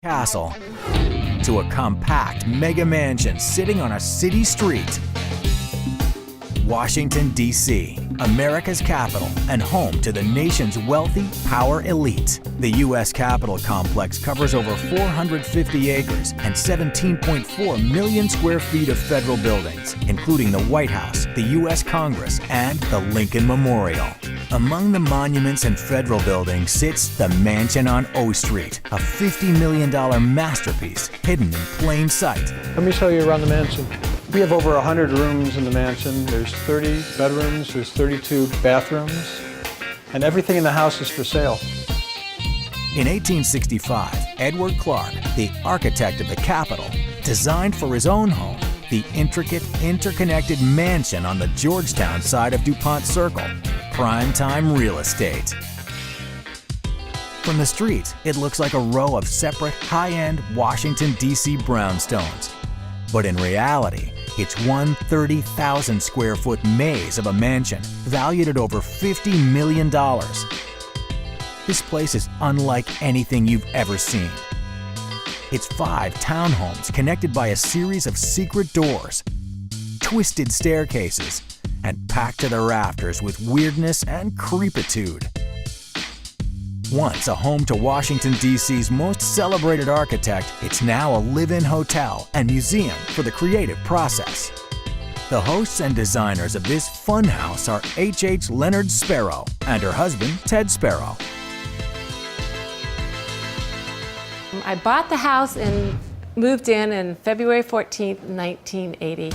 castle to a compact mega mansion sitting on a city street. Washington, D.C., America's capital and home to the nation's wealthy power elite. The U.S. Capitol complex covers over 450 acres and 17.4 million square feet of federal buildings, including the White House, the U.S. Congress, and the Lincoln Memorial. Among the monuments and federal buildings sits the Mansion on O Street, a $50 million masterpiece hidden in plain sight. Let me show you around the mansion. We have over 100 rooms in the mansion. There's 30 bedrooms, there's 32 bathrooms, and everything in the house is for sale. In 1865, Edward Clark, the architect of the Capitol, designed for his own home the intricate, interconnected mansion on the Georgetown side of DuPont Circle, prime-time real estate. From the street, it looks like a row of separate, high-end Washington, D.C. brownstones. But in reality, it's one 30,000 square foot maze of a mansion valued at over $50 million. This place is unlike anything you've ever seen. It's 5 townhomes connected by a series of secret doors, twisted staircases, and packed to the rafters with weirdness and creepitude. Once a home to Washington, D.C.'s most celebrated architect, it's now a live-in hotel and museum for the creative process. The hosts and designers of this fun house are H.H. Leonard Sparrow and her husband, Ted Sparrow. I bought the house and moved in February 14th, 1980.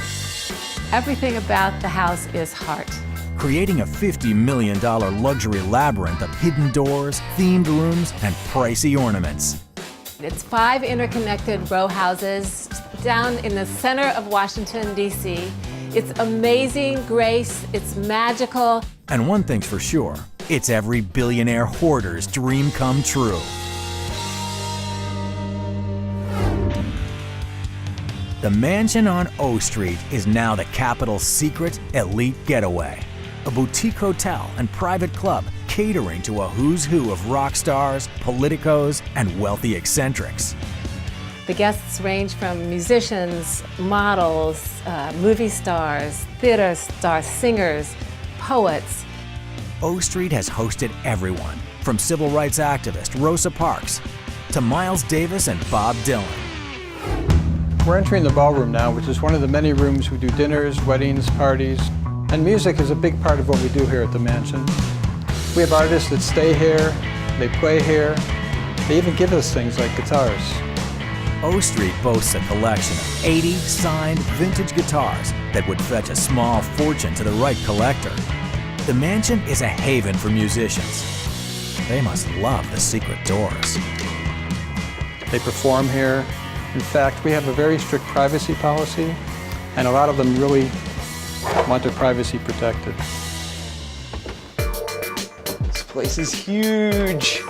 Everything about the house is heart. Creating a $50 million luxury labyrinth of hidden doors, themed rooms, and pricey ornaments. It's 5 interconnected row houses down in the center of Washington, D.C. It's amazing grace, it's magical. And one thing's for sure, it's every billionaire hoarder's dream come true. The Mansion on O Street is now the Capitol's secret elite getaway. A boutique hotel and private club catering to a who's who of rock stars, politicos, and wealthy eccentrics. The guests range from musicians, models, movie stars, theater stars, singers, poets. O Street has hosted everyone, from civil rights activist Rosa Parks to Miles Davis and Bob Dylan. We're entering the ballroom now, which is one of the many rooms we do dinners, weddings, parties, and music is a big part of what we do here at the mansion. We have artists that stay here, they play here, they even give us things like guitars. O Street boasts a collection of 80 signed vintage guitars that would fetch a small fortune to the right collector. The mansion is a haven for musicians. They must love the secret doors. They perform here. In fact, we have a very strict privacy policy, and a lot of them really want their privacy protected. This place is huge.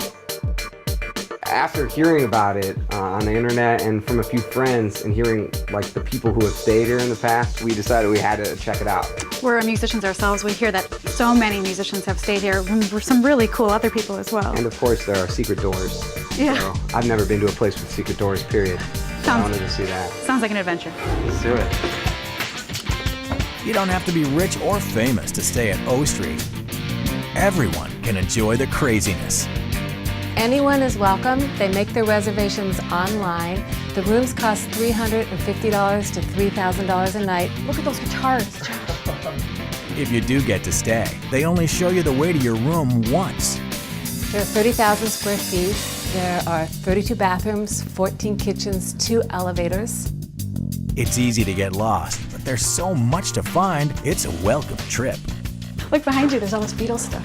After hearing about it on the internet and from a few friends and hearing like the people who have stayed here in the past, we decided we had to check it out. We're musicians ourselves. We hear that so many musicians have stayed here. We're some really cool other people as well. And of course there are secret doors. Yeah. So I've never been to a place with secret doors, period. So I wanted to see that. Sounds like an adventure. Let's do it. You don't have to be rich or famous to stay at O Street. Everyone can enjoy the craziness. Anyone is welcome. They make their reservations online. The rooms cost $350 to $3,000 a night. Look at those guitars, Josh. If you do get to stay, they only show you the way to your room once. There are 30,000 square feet. There are 32 bathrooms, 14 kitchens, 2 elevators. It's easy to get lost, but there's so much to find, it's a welcome trip. Look behind you, there's all this Beatles stuff.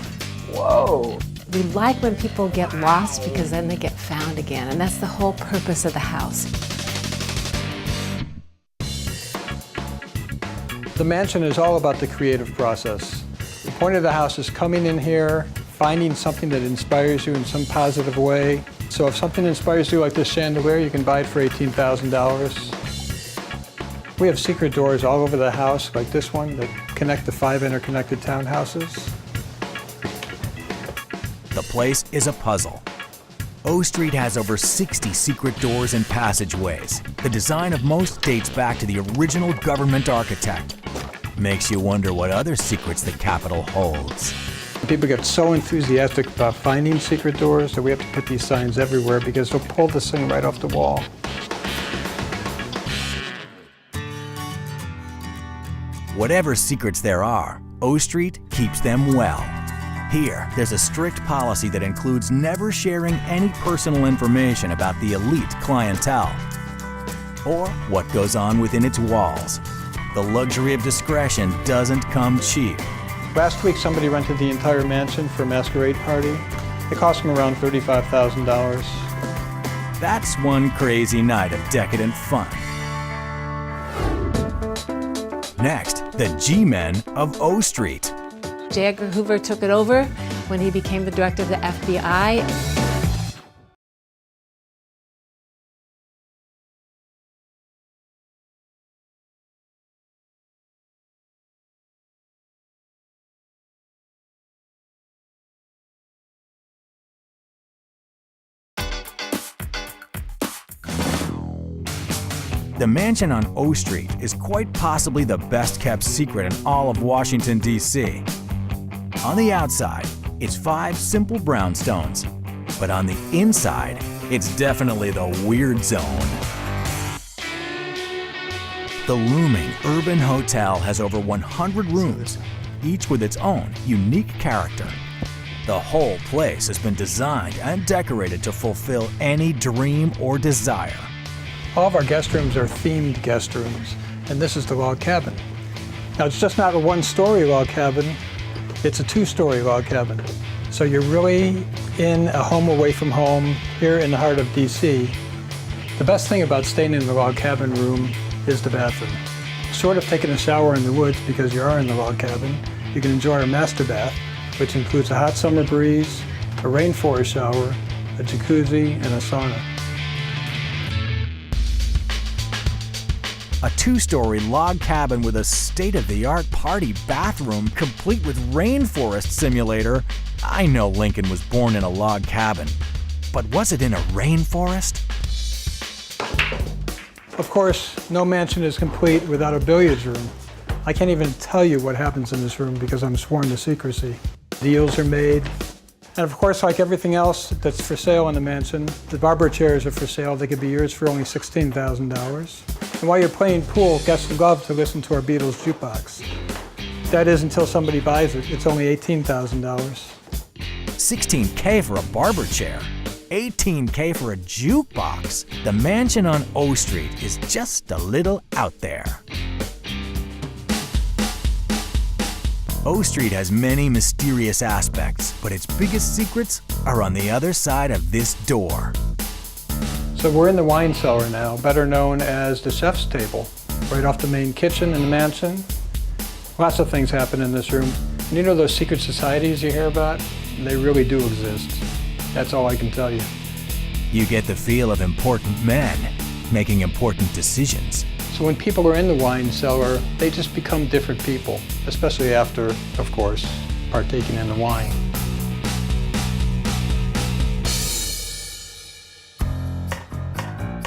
Whoa. We like when people get lost because then they get found again, and that's the whole purpose of the house. The mansion is all about the creative process. The point of the house is coming in here, finding something that inspires you in some positive way. So if something inspires you like this chandelier, you can buy it for $18,000. We have secret doors all over the house, like this one, that connect the 5 interconnected townhouses. The place is a puzzle. O Street has over 60 secret doors and passageways. The design of most dates back to the original government architect. Makes you wonder what other secrets the Capitol holds. People get so enthusiastic about finding secret doors that we have to put these signs everywhere because they'll pull this thing right off the wall. Whatever secrets there are, O Street keeps them well. Here, there's a strict policy that includes never sharing any personal information about the elite clientele or what goes on within its walls. The luxury of discretion doesn't come cheap. Last week, somebody rented the entire mansion for a masquerade party. It cost them around $35,000. That's one crazy night of decadent fun. Next, the G-Men of O Street. J. Edgar Hoover took it over when he became the director of the FBI. The mansion on O Street is quite possibly the best-kept secret in all of Washington, D.C. On the outside, it's 5 simple brownstones, but on the inside, it's definitely the weird zone. The looming urban hotel has over 100 rooms, each with its own unique character. The whole place has been designed and decorated to fulfill any dream or desire. All of our guest rooms are themed guest rooms, and this is the log cabin. Now, it's just not a one-story log cabin, it's a 2-story log cabin. So you're really in a home away from home here in the heart of DC. The best thing about staying in the log cabin room is the bathroom. Short of taking a shower in the woods because you are in the log cabin, you can enjoy a master bath, which includes a hot summer breeze, a rainforest shower, a jacuzzi, and a sauna. A 2-story log cabin with a state-of-the-art party bathroom complete with rainforest simulator. I know Lincoln was born in a log cabin, but was it in a rainforest? Of course, no mansion is complete without a billiards room. I can't even tell you what happens in this room because I'm sworn to secrecy. Deals are made. And of course, like everything else that's for sale in the mansion, the barber chairs are for sale. They could be yours for only $16,000. And while you're playing pool, guests love to listen to our Beatles jukebox. That is until somebody buys it. It's only $18,000. $16K for a barber chair, $18K for a jukebox. The mansion on O Street is just a little out there. O Street has many mysterious aspects, but its biggest secrets are on the other side of this door. So we're in the wine cellar now, better known as the chef's table, right off the main kitchen in the mansion. Lots of things happen in this room. And you know those secret societies you hear about? They really do exist. That's all I can tell you. You get the feel of important men making important decisions. So when people are in the wine cellar, they just become different people, especially after, of course, partaking in the wine.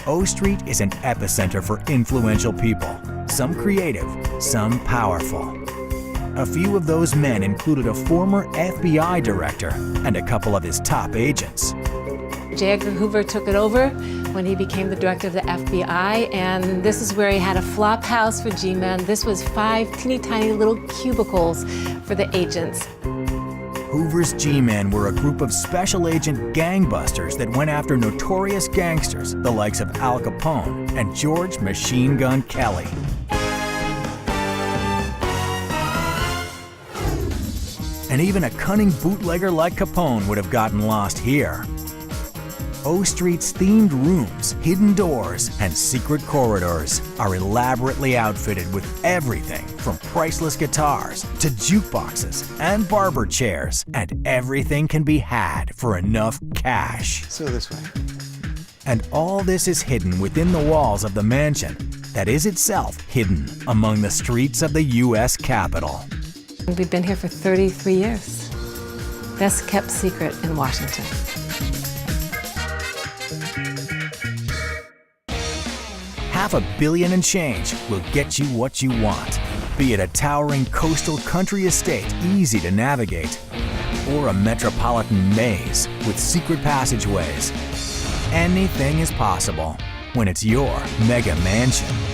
O Street is an epicenter for influential people, some creative, some powerful. A few of those men included a former FBI director and a couple of his top agents. J. Edgar Hoover took it over when he became the director of the FBI, and this is where he had a flop house for G-Men. This was 5 teeny tiny little cubicles for the agents. Hoover's G-Men were a group of special agent gangbusters that went after notorious gangsters, the likes of Al Capone and George Machine Gun Kelly. And even a cunning bootlegger like Capone would have gotten lost here. O Street's themed rooms, hidden doors, and secret corridors are elaborately outfitted with everything from priceless guitars to jukeboxes and barber chairs, and everything can be had for enough cash. So this way. And all this is hidden within the walls of the mansion that is itself hidden among the streets of the U.S. Capitol. We've been here for 33 years. Best kept secret in Washington. $500 million and change will get you what you want. Be it a towering coastal country estate easy to navigate, or a metropolitan maze with secret passageways. Anything is possible when it's your mega mansion.